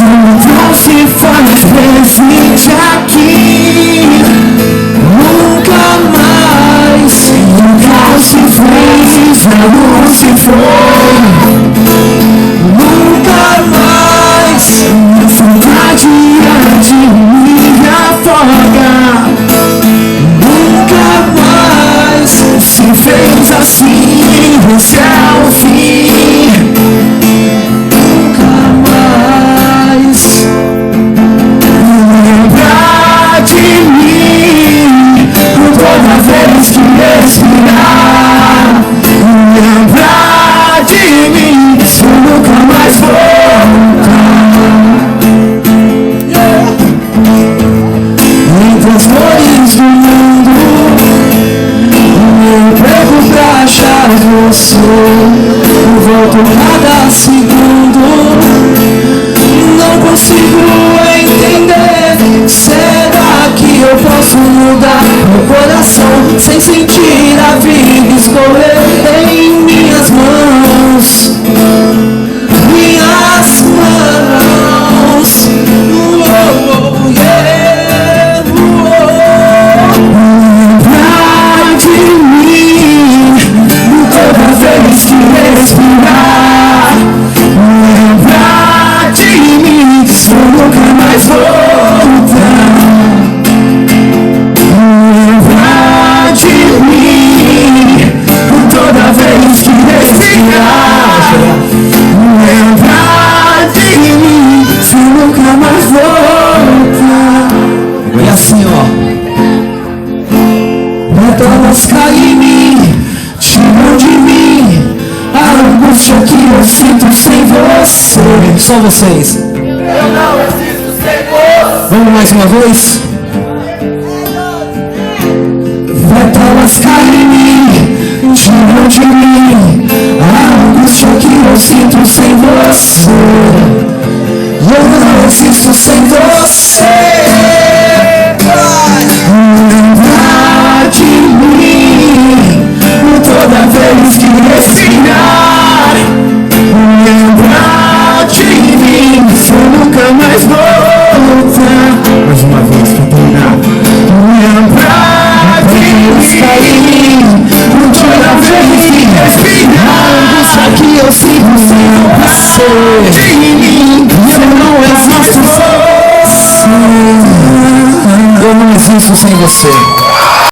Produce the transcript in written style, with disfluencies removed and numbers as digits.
Não se faz presente aqui. Nunca mais. Nunca se fez, não se foi. Nunca mais. Vontade de me afogar. Nunca mais se fez assim. Esse é o fim. Respirar, lembrar de mim, se eu nunca mais voltar. Entre as cores do mundo, eu pego pra achar você. Eu volto cada segundo, não consigo entender. Será que eu posso mudar meu coração sem sentir a vida escorrer em minhas mãos? Minhas mãos. Lembrar de mim toda vez que respirar. Lembrar de mim se eu nunca mais voltar. Lembrar de mim toda vez que respirar. Lembrar de mim se eu nunca mais voltar. E assim, ó. Pétalas caem em mim, tiram de mim a angústia que eu sinto sem você. Só vocês. Eu não existo sem você. Vamos mais uma vez? Pétalas caem em mim, tiram de mim a angústia que eu sinto sem você. Eu não existo sem você. Lembrar de mim toda vez que respirar. Lembrar de mim se eu nunca mais voltar. Mais uma vez pra terminar. Lembrar de mim toda vez que respirar. Angústia que eu sinto sem você. De mim eu não existo sem você. Eu não existo sem você.